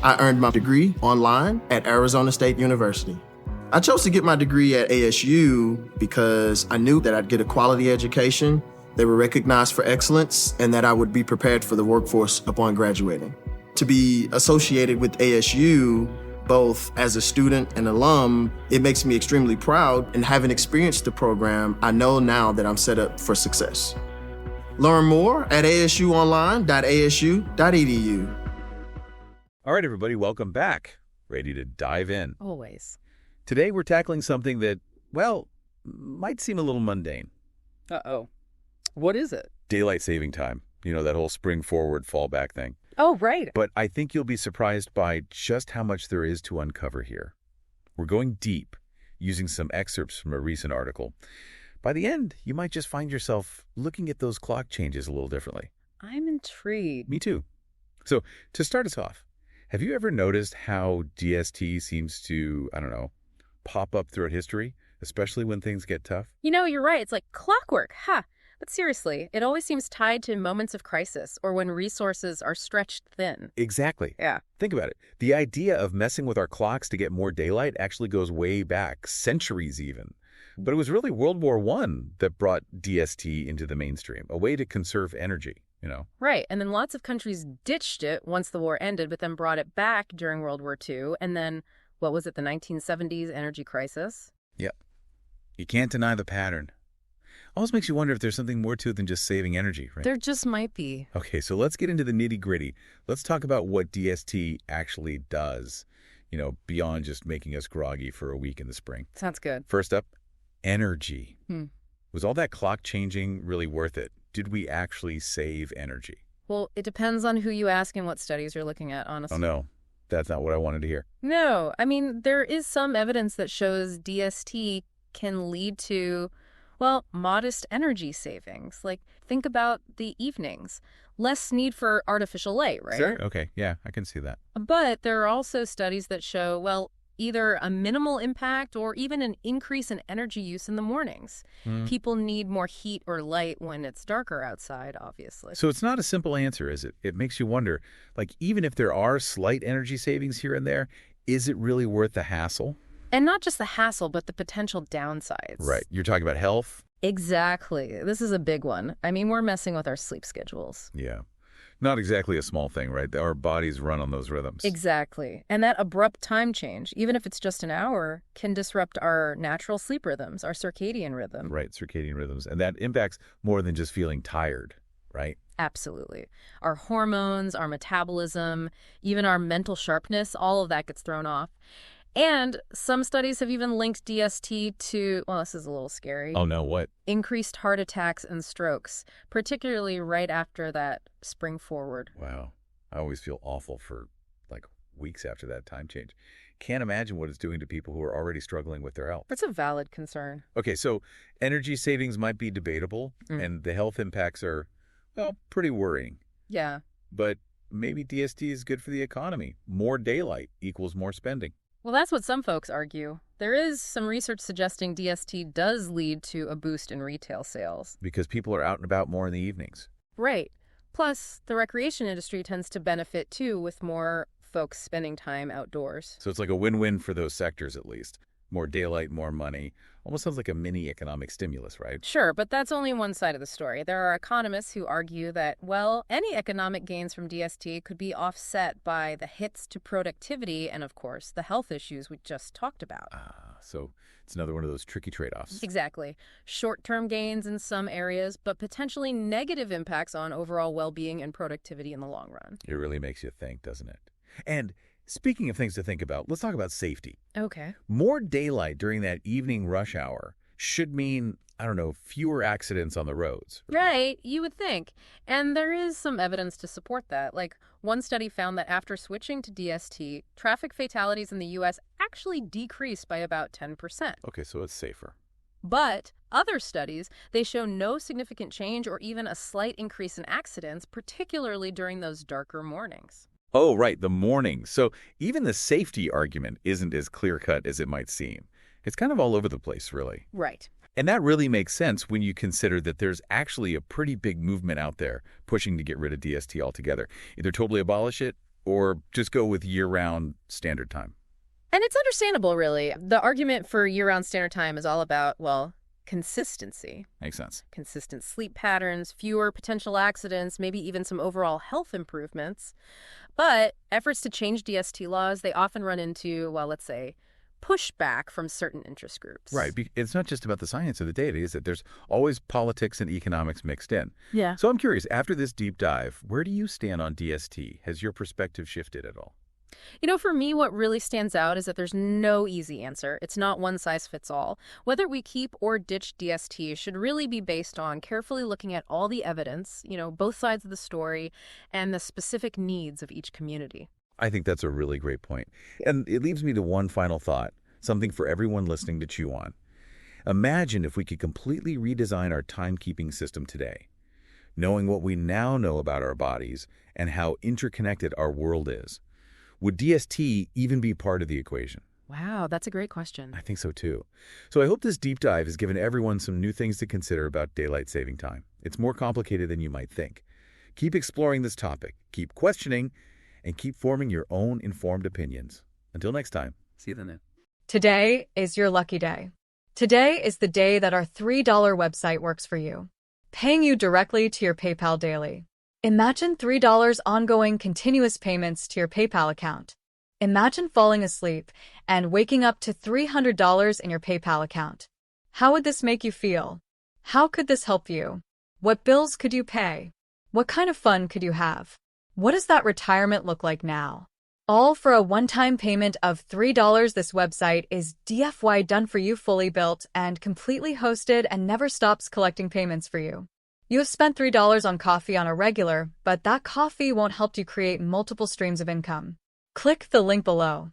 I earned my degree online at Arizona State University. I chose to get my degree at ASU because I knew that I'd get a quality education, they were recognized for excellence, and that I would be prepared for the workforce upon graduating. To be associated with ASU, both as a student and alum, it makes me extremely proud, and having experienced the program, I know now that I'm set up for success. Learn more at asuonline.asu.edu. All right, everybody, welcome back. Ready to dive in. Always. Today, we're tackling something that, well, might seem a little mundane. Uh-oh. What is it? Daylight saving time. You know, that whole spring forward, fall back thing. Oh, right. But I think you'll be surprised by just how much there is to uncover here. We're going deep, using some excerpts from a recent article. By the end, you might just find yourself looking at those clock changes a little differently. I'm intrigued. Me too. So, to start us off, have you ever noticed how DST seems to, pop up throughout history, especially when things get tough? You know, you're right. It's like clockwork. Ha! But seriously, it always seems tied to moments of crisis or when resources are stretched thin. Exactly. Yeah. Think about it. The idea of messing with our clocks to get more daylight actually goes way back, centuries even. But it was really World War I that brought DST into the mainstream, a way to conserve energy, you know? Right. And then lots of countries ditched it once the war ended, but then brought it back during World War II. And then, what was it, the 1970s energy crisis? Yep. You can't deny the pattern. Almost makes you wonder if there's something more to it than just saving energy, right? There just might be. Okay, so let's get into the nitty-gritty. Let's talk about what DST actually does, beyond just making us groggy for a week in the spring. Sounds good. First up, energy. Was all that clock changing really worth it? Did we actually save energy? Well, it depends on who you ask and what studies you're looking at, honestly. Oh, no. That's not what I wanted to hear. No. I mean, there is some evidence that shows DST can lead to, well, modest energy savings. Like, think about the evenings. Less need for artificial light, right? Sure. Okay. Yeah, I can see that. But there are also studies that show, well, either a minimal impact or even an increase in energy use in the mornings. People need more heat or light when it's darker outside, obviously. So it's not a simple answer, is it? It makes you wonder, even if there are slight energy savings here and there, is it really worth the hassle? And not just the hassle, but the potential downsides. Right. You're talking about health? Exactly. This is a big one. I mean, we're messing with our sleep schedules. Yeah. Not exactly a small thing, right? Our bodies run on those rhythms. Exactly. And that abrupt time change, even if it's just an hour, can disrupt our natural sleep rhythms, our circadian rhythm. Right, circadian rhythms. And that impacts more than just feeling tired, right? Absolutely. Our hormones, our metabolism, even our mental sharpness, all of that gets thrown off. And some studies have even linked DST to, well, this is a little scary. Oh, no, what? Increased heart attacks and strokes, particularly right after that spring forward. Wow. I always feel awful for, weeks after that time change. Can't imagine what it's doing to people who are already struggling with their health. That's a valid concern. Okay, so energy savings might be debatable, and the health impacts are, well, pretty worrying. Yeah. But maybe DST is good for the economy. More daylight equals more spending. Well, that's what some folks argue. There is some research suggesting DST does lead to a boost in retail sales. Because people are out and about more in the evenings. Right. Plus, the recreation industry tends to benefit, too, with more folks spending time outdoors. So it's like a win-win for those sectors, at least. More daylight, more money. Almost sounds like a mini economic stimulus, right? Sure, but that's only one side of the story. There are economists who argue that, well, any economic gains from DST could be offset by the hits to productivity and, of course, the health issues we just talked about. So it's another one of those tricky trade-offs. Exactly. Short-term gains in some areas, but potentially negative impacts on overall well-being and productivity in the long run. It really makes you think, doesn't it? And speaking of things to think about, let's talk about safety. Okay. More daylight during that evening rush hour should mean, fewer accidents on the roads. Right, you would think. And there is some evidence to support that. Like, one study found that after switching to DST, traffic fatalities in the U.S. actually decreased by about 10%. Okay, so it's safer. But other studies, they show no significant change or even a slight increase in accidents, particularly during those darker mornings. Oh, right, the morning. So even the safety argument isn't as clear-cut as it might seem. It's kind of all over the place, really. Right. And that really makes sense when you consider that there's actually a pretty big movement out there pushing to get rid of DST altogether. Either totally abolish it or just go with year-round standard time? And it's understandable, really. The argument for year-round standard time is all about, well, consistency. Makes sense. Consistent sleep patterns, fewer potential accidents, maybe even some overall health improvements. But efforts to change DST laws, they often run into, well, let's say, pushback from certain interest groups. Right. It's not just about the science of the data, is it? There's always politics and economics mixed in. Yeah. So I'm curious, after this deep dive, where do you stand on DST? Has your perspective shifted at all? You know, for me, what really stands out is that there's no easy answer. It's not one size fits all. Whether we keep or ditch DST should really be based on carefully looking at all the evidence, both sides of the story, and the specific needs of each community. I think that's a really great point. And it leaves me to one final thought, something for everyone listening to chew on. Imagine if we could completely redesign our timekeeping system today, knowing what we now know about our bodies and how interconnected our world is. Would DST even be part of the equation? Wow, that's a great question. I think so too. So I hope this deep dive has given everyone some new things to consider about daylight saving time. It's more complicated than you might think. Keep exploring this topic, keep questioning, and keep forming your own informed opinions. Until next time, see you then. Today is your lucky day. Today is the day that our $3 website works for you, paying you directly to your PayPal daily. Imagine $3 ongoing continuous payments to your PayPal account. Imagine falling asleep and waking up to $300 in your PayPal account. How would this make you feel? How could this help you? What bills could you pay? What kind of fun could you have? What does that retirement look like now? All for a one-time payment of $3. This website is DFY done for you, fully built and completely hosted, and never stops collecting payments for you. You have spent $3 on coffee on a regular, but that coffee won't help you create multiple streams of income. Click the link below.